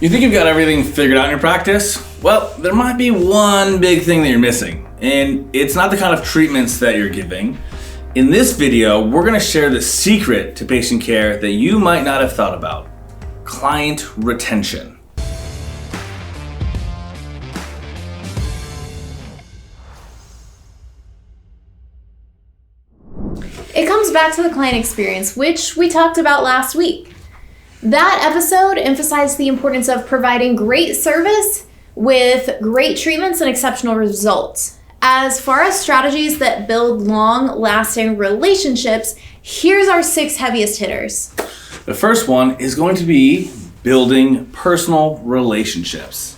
You think you've got everything figured out in your practice? Well, there might be one big thing that you're missing, and it's not the kind of treatments that you're giving. In this video, we're gonna share the secret to patient care that you might not have thought about: client retention. It comes back to the client experience, which we talked about last week. That episode emphasized the importance of providing great service with great treatments and exceptional results. As far as strategies that build long-lasting relationships, here's our 6 heaviest hitters. The first one is going to be building personal relationships.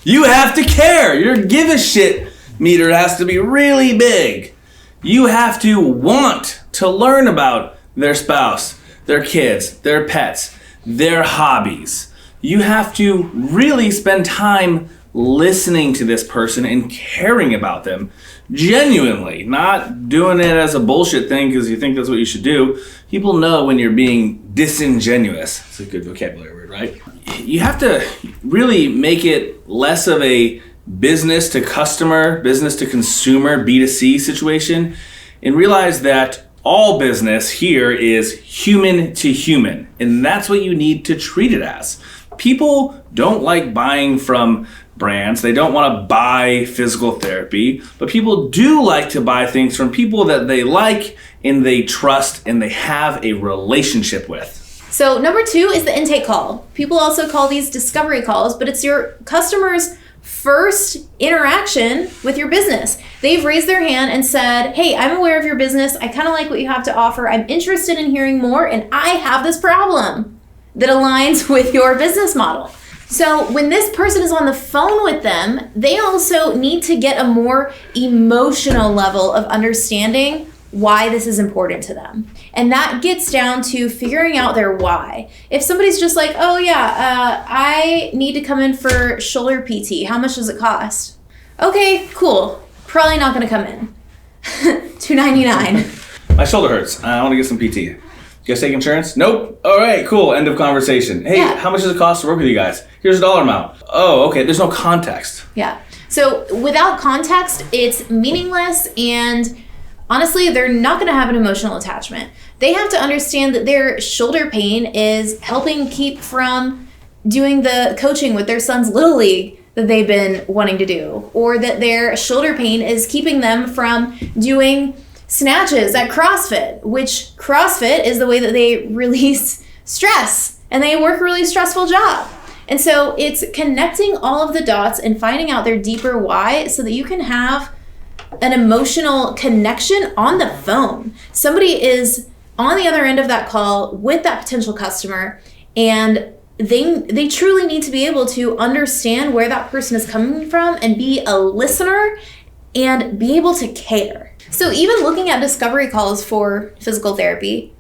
You have to care. Your give a shit meter has to be really big. You have to want to learn about their spouse, their kids, their pets, their hobbies. You have to really spend time listening to this person and caring about them genuinely, not doing it as a bullshit thing because you think that's what you should do. People know when you're being disingenuous. It's a good vocabulary word, right? You have to really make it less of a business to customer, business to consumer, B2C situation, and realize that all business here is human to human, and that's what you need to treat it as. People don't like buying from brands. They don't want to buy physical therapy, but people do like to buy things from people that they like and they trust and they have a relationship with. So number 2 is the intake call. People also call these discovery calls, but it's your customer's first interaction with your business. They've raised their hand and said, hey, I'm aware of your business. I kind of like what you have to offer. I'm interested in hearing more, and I have this problem that aligns with your business model. So when this person is on the phone with them, they also need to get a more emotional level of understanding why this is important to them. And that gets down to figuring out their why. If somebody's just like, oh yeah, I need to come in for shoulder PT. How much does it cost? Okay, cool. Probably not gonna come in. $2.99. My shoulder hurts. I want to get some PT. You guys take insurance? Nope. All right, cool. End of conversation. Hey, Yeah. How much does it cost to work with you guys? Here's a dollar amount. Oh, okay. There's no context. Yeah. So without context, it's meaningless, and honestly, they're not going to have an emotional attachment. They have to understand that their shoulder pain is helping keep from doing the coaching with their son's Little League that they've been wanting to do, or that their shoulder pain is keeping them from doing snatches at CrossFit, which CrossFit is the way that they release stress and they work a really stressful job. And so it's connecting all of the dots and finding out their deeper why so that you can have an emotional connection on the phone. Somebody is on the other end of that call with that potential customer, and they truly need to be able to understand where that person is coming from and be a listener and be able to care. So even looking at discovery calls for physical therapy,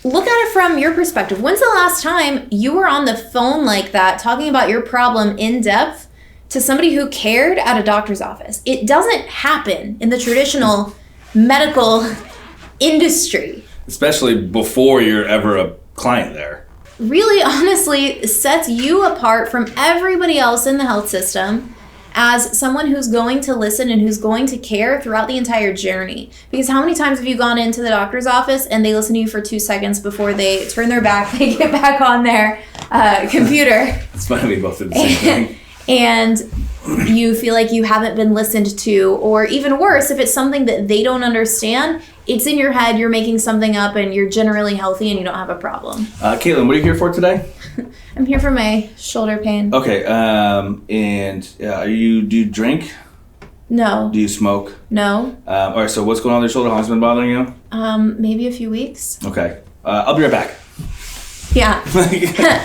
look at it from your perspective. When's the last time you were on the phone like that, talking about your problem in depth to somebody who cared at a doctor's office? It doesn't happen in the traditional medical industry. Especially before you're ever a client there. Really, honestly, sets you apart from everybody else in the health system as someone who's going to listen and who's going to care throughout the entire journey. Because how many times have you gone into the doctor's office and they listen to you for 2 seconds before they turn their back, they get back on their computer? It's funny we both did the same thing. And you feel like you haven't been listened to, or even worse, if it's something that they don't understand, it's in your head, you're making something up, and you're generally healthy and you don't have a problem. Caitlin, what are you here for today? I'm here for my shoulder pain. Okay, do you drink? No. Do you smoke? No. All right, so what's going on with your shoulder? How long's it been bothering you? Maybe a few weeks. Okay, I'll be right back. Yeah.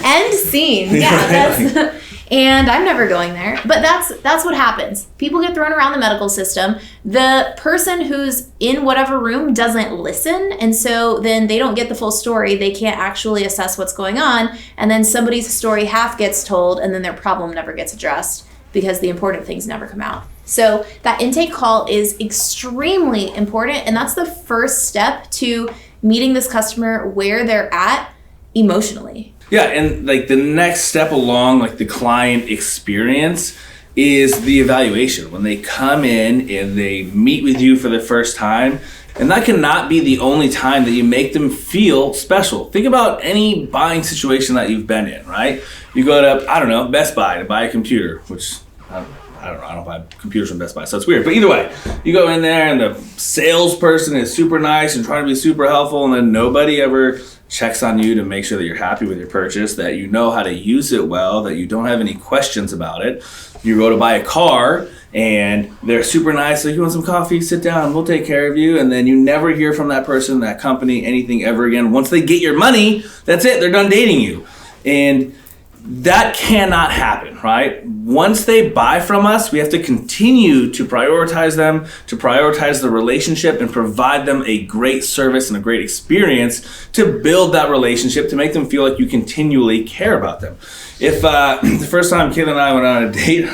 End scene. Yeah, and I'm never going there. But that's what happens. People get thrown around the medical system. The person who's in whatever room doesn't listen, and so then they don't get the full story. They can't actually assess what's going on, and then somebody's story half gets told, and then their problem never gets addressed because the important things never come out. So that intake call is extremely important, and that's the first step to meeting this customer where they're at emotionally. Yeah, and like the next step along like the client experience is the evaluation. When they come in and they meet with you for the first time, and that cannot be the only time that you make them feel special. Think about any buying situation that you've been in, right? You go to, I don't know, Best Buy to buy a computer, which I don't know, I don't buy computers from Best Buy, so it's weird. But either way, you go in there and the salesperson is super nice and trying to be super helpful, and then nobody ever checks on you to make sure that you're happy with your purchase, that you know how to use it well, that you don't have any questions about it. You go to buy a car and they're super nice, like, you want some coffee, sit down, we'll take care of you. And then you never hear from that person, that company, anything ever again. Once they get your money, that's it, they're done dating you. And that cannot happen, right? Once they buy from us, we have to continue to prioritize them, to prioritize the relationship and provide them a great service and a great experience to build that relationship, to make them feel like you continually care about them. If the first time Kayla and I went on a date,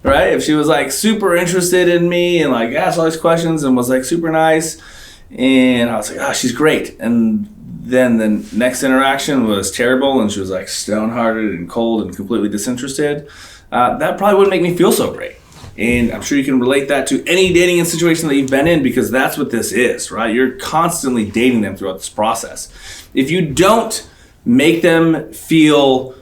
right? If she was like super interested in me and like asked all these questions and was like super nice, and I was like, oh, she's great. And then the next interaction was terrible and she was like stone-hearted and cold and completely disinterested. That probably wouldn't make me feel so great. And I'm sure you can relate that to any dating situation that you've been in, because that's what this is, right? You're constantly dating them throughout this process. If you don't make them feel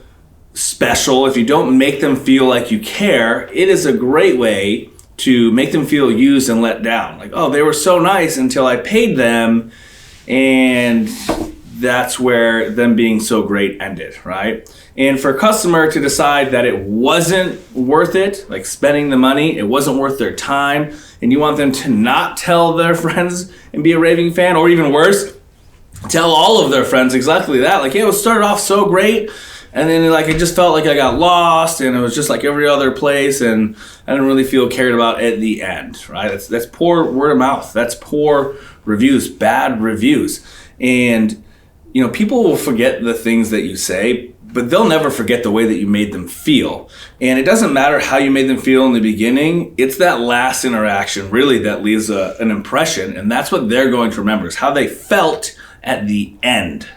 special, if you don't make them feel like you care, it is a great way to make them feel used and let down. Like, oh, they were so nice until I paid them, and that's where them being so great ended, right? And for a customer to decide that it wasn't worth it, like spending the money, it wasn't worth their time, and you want them to not tell their friends and be a raving fan, or even worse, tell all of their friends exactly that. Like, yeah, it started off so great, and then like it just felt like I got lost, and it was just like every other place, and I didn't really feel cared about at the end, right? That's poor word of mouth. That's poor reviews, bad reviews. And you know, people will forget the things that you say, but they'll never forget the way that you made them feel. And it doesn't matter how you made them feel in the beginning, it's that last interaction really that leaves an impression, and that's what they're going to remember, is how they felt at the end.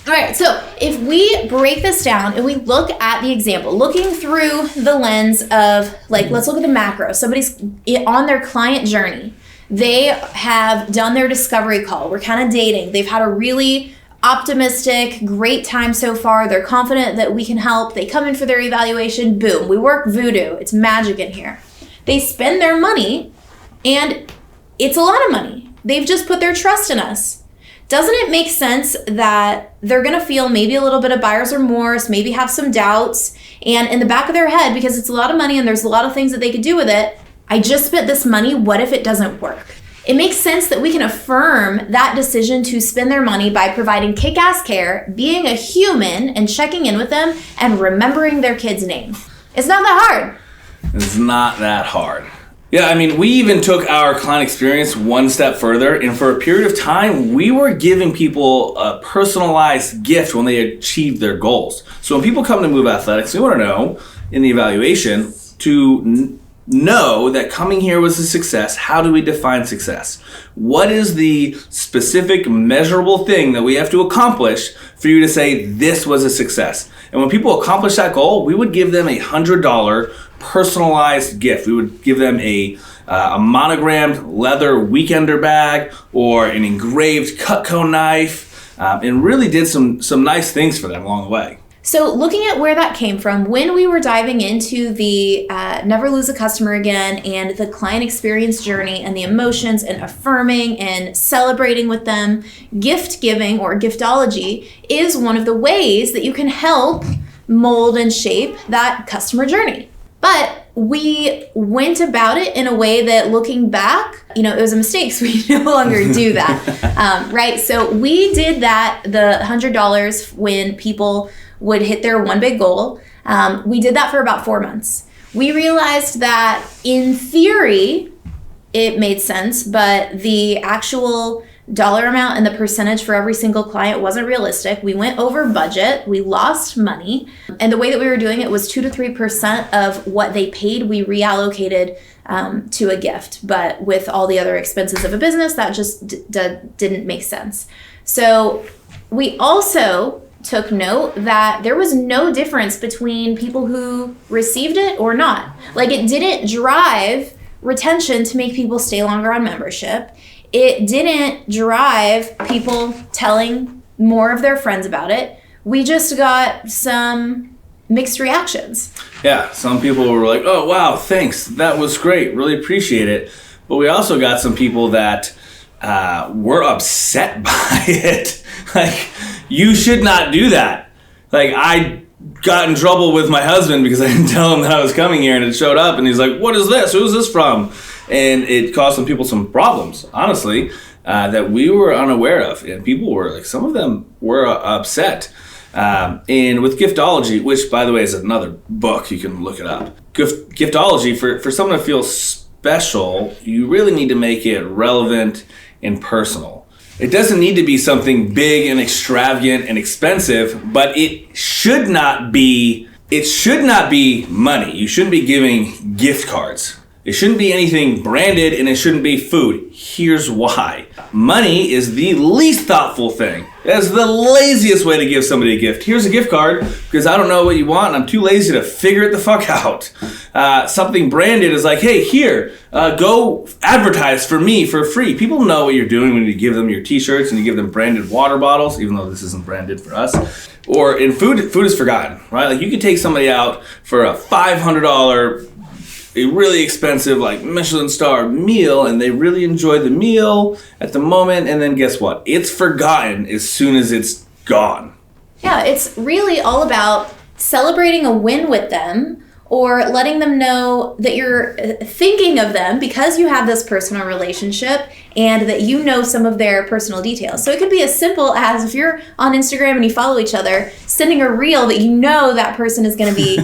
All right, so if we break this down and we look at the example, looking through the lens of, like, let's look at the macro. Somebody's on their client journey. They have done their discovery call. We're kind of dating. They've had a really optimistic, great time so far. They're confident that we can help. They come in for their evaluation. Boom, we work voodoo. It's magic in here. They spend their money, and it's a lot of money. They've just put their trust in us. Doesn't it make sense that they're going to feel maybe a little bit of buyer's remorse, maybe have some doubts, and in the back of their head, because it's a lot of money and there's a lot of things that they could do with it, I just spent this money, what if it doesn't work? It makes sense that we can affirm that decision to spend their money by providing kick-ass care, being a human, and checking in with them, and remembering their kid's name. It's not that hard. It's not that hard. Yeah, I mean, we even took our client experience one step further, and for a period of time, we were giving people a personalized gift when they achieved their goals. So when people come to Move Athletics, we want to know in the evaluation to know that coming here was a success. How do we define success? What is the specific measurable thing that we have to accomplish for you to say this was a success? And when people accomplish that goal, we would give them $100 personalized gift. We would give them a monogrammed leather weekender bag or an engraved Cutco knife, and really did some nice things for them along the way. So looking at where that came from, when we were diving into the Never Lose a Customer Again and the client experience journey and the emotions and affirming and celebrating with them, gift giving or giftology is one of the ways that you can help mold and shape that customer journey. But we went about it in a way that, looking back, it was a mistake, so we no longer do that, right? So we did that, the $100 when people would hit their one big goal. We did that for about 4 months. We realized that in theory, it made sense, but the actual dollar amount and the percentage for every single client wasn't realistic. We went over budget, we lost money, and the way that we were doing it was 2 to 3% of what they paid, we reallocated to a gift. But with all the other expenses of a business, that just didn't make sense. So we also took note that there was no difference between people who received it or not. Like, it didn't drive retention to make people stay longer on membership. It didn't drive people telling more of their friends about it. We just got some mixed reactions. Yeah, some people were like, oh, wow, thanks. That was great. Really appreciate it. But we also got some people that were upset by it. Like, you should not do that. Like, I got in trouble with my husband because I didn't tell him that I was coming here, and it showed up, and he's like, what is this? Who's this from? And it caused some people some problems, honestly, that we were unaware of. And people were, like, some of them were upset. And with Giftology, which, by the way, is another book, you can look it up. Giftology, for someone to feel special, you really need to make it relevant and personal. It doesn't need to be something big and extravagant and expensive, but it should not be money. You shouldn't be giving gift cards. It shouldn't be anything branded, and it shouldn't be food. Here's why. Money is the least thoughtful thing. That's the laziest way to give somebody a gift. Here's a gift card because I don't know what you want and I'm too lazy to figure it the fuck out. Something branded is like, hey, here, go advertise for me for free. People know what you're doing when you give them your t-shirts and you give them branded water bottles, even though this isn't branded for us. Or in food is forgotten, right? Like, you could take somebody out for a $500 a really expensive, like, Michelin star meal, and they really enjoy the meal at the moment, and then guess what? It's forgotten as soon as it's gone. Yeah, it's really all about celebrating a win with them, or letting them know that you're thinking of them because you have this personal relationship and that you know some of their personal details. So it could be as simple as, if you're on Instagram and you follow each other, sending a reel that you know that person is going to be,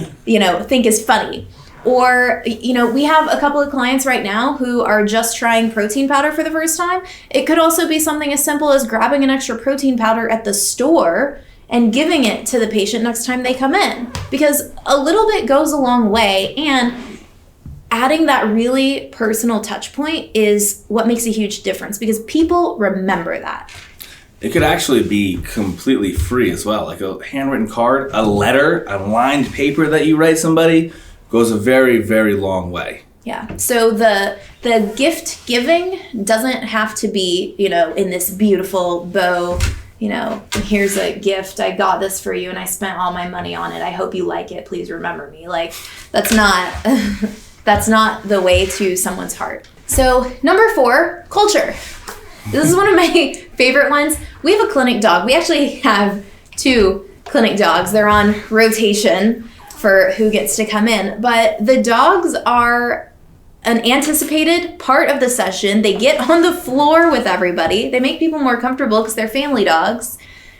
think is funny. Or, we have a couple of clients right now who are just trying protein powder for the first time. It could also be something as simple as grabbing an extra protein powder at the store and giving it to the patient next time they come in. Because a little bit goes a long way, and adding that really personal touch point is what makes a huge difference, because people remember that. It could actually be completely free as well. Like a handwritten card, a letter, a lined paper that you write somebody goes a very, very long way. Yeah. So the gift giving doesn't have to be, in this beautiful bow, here's a gift. I got this for you and I spent all my money on it. I hope you like it. Please remember me. Like, that's not the way to someone's heart. So 4, culture. This is one of my favorite ones. We have a clinic dog. We actually have 2 clinic dogs. They're on rotation for who gets to come in. But the dogs are an anticipated part of the session. They get on the floor with everybody. They make people more comfortable because they're family dogs.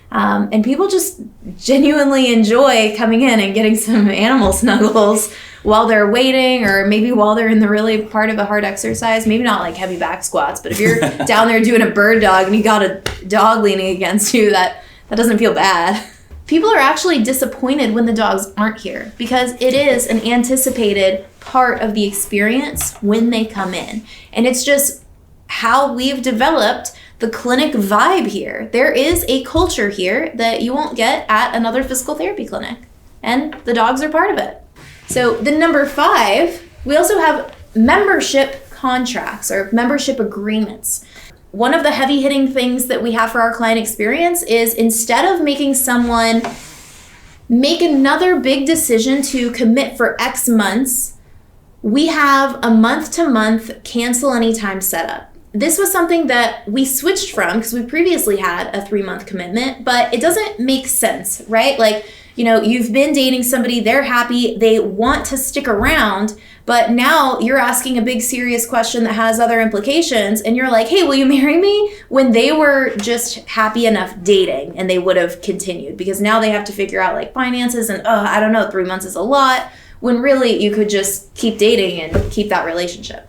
And people just genuinely enjoy coming in and getting some animal snuggles while they're waiting, or maybe while they're in the really part of a hard exercise. Maybe not like heavy back squats, but if you're down there doing a bird dog and you got a dog leaning against you, that doesn't feel bad. People are actually disappointed when the dogs aren't here, because it is an anticipated part of the experience when they come in. And it's just how we've developed the clinic vibe here. There is a culture here that you won't get at another physical therapy clinic, and the dogs are part of it. So the 5, we also have membership contracts or membership agreements. One of the heavy hitting things that we have for our client experience is, instead of making someone make another big decision to commit for X months, we have a month-to-month cancel anytime setup. This was something that we switched from because we previously had a 3-month commitment, but it doesn't make sense, right? Like, you've been dating somebody, they're happy, they want to stick around, but now you're asking a big serious question that has other implications, and you're like, hey, will you marry me? When they were just happy enough dating and they would have continued, because now they have to figure out like finances and, I don't know, 3 months is a lot, when really you could just keep dating and keep that relationship.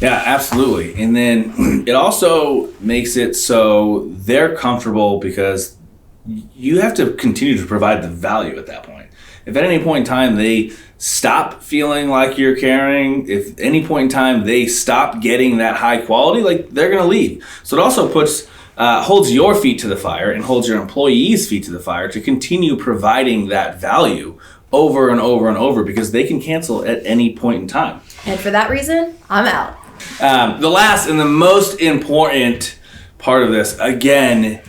Yeah, absolutely. And then it also makes it so they're comfortable, because you have to continue to provide the value at that point. If at any point in time they stop feeling like you're caring, if at any point in time they stop getting that high quality, like, they're going to leave. So it also puts holds your feet to the fire and holds your employees' feet to the fire to continue providing that value over and over and over, because they can cancel at any point in time. And for that reason, I'm out. The last and the most important part of this, again,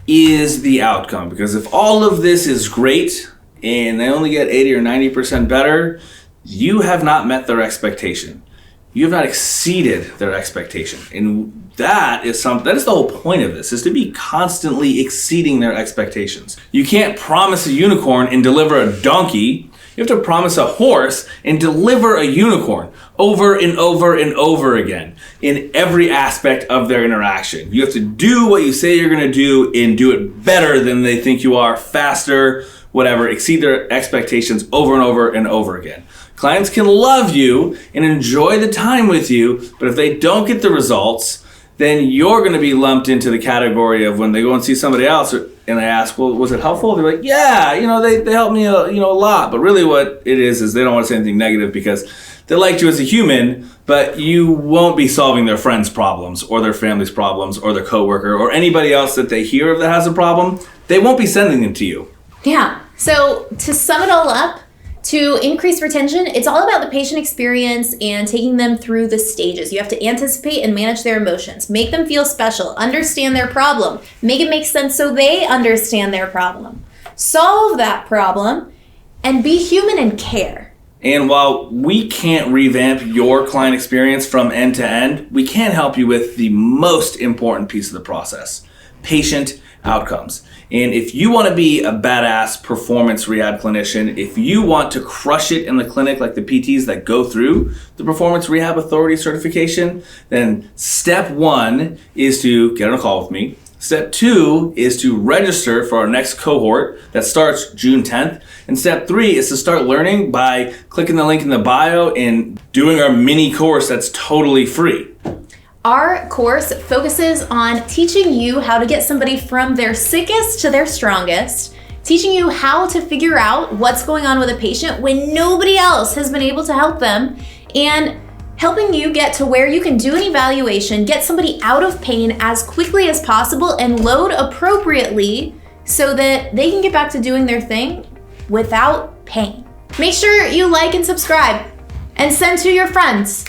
is the outcome. Because if all of this is great and they only get 80 or 90% better, you have not met their expectation. You have not exceeded their expectation. And that is the whole point of this, is to be constantly exceeding their expectations. You can't promise a unicorn and deliver a donkey. You have to promise a horse and deliver a unicorn over and over and over again in every aspect of their interaction. You have to do what you say you're going to do and do it better than they think you are, faster, whatever, exceed their expectations over and over and over again. Clients can love you and enjoy the time with you, but if they don't get the results, then you're going to be lumped into the category of when they go and see somebody else and they ask, well, was it helpful? They're like, yeah, they helped me a lot. But really what it is they don't want to say anything negative, because they liked you as a human, but you won't be solving their friends' problems or their family's problems or their coworker or anybody else that they hear of that has a problem. They won't be sending them to you. Yeah. So to sum it all up, to increase retention, it's all about the patient experience and taking them through the stages. You have to anticipate and manage their emotions, make them feel special, understand their problem, make it make sense so they understand their problem, solve that problem, and be human and care. And while we can't revamp your client experience from end to end, we can help you with the most important piece of the process, patient outcomes. And if you want to be a badass performance rehab clinician, if you want to crush it in the clinic like the PTs that go through the Performance Rehab Authority certification, then step 1 is to get on a call with me. Step 2 is to register for our next cohort that starts June 10th. And step 3 is to start learning by clicking the link in the bio and doing our mini course that's totally free. Our course focuses on teaching you how to get somebody from their sickest to their strongest, teaching you how to figure out what's going on with a patient when nobody else has been able to help them, and helping you get to where you can do an evaluation, get somebody out of pain as quickly as possible, and load appropriately so that they can get back to doing their thing without pain. Make sure you like and subscribe and send to your friends.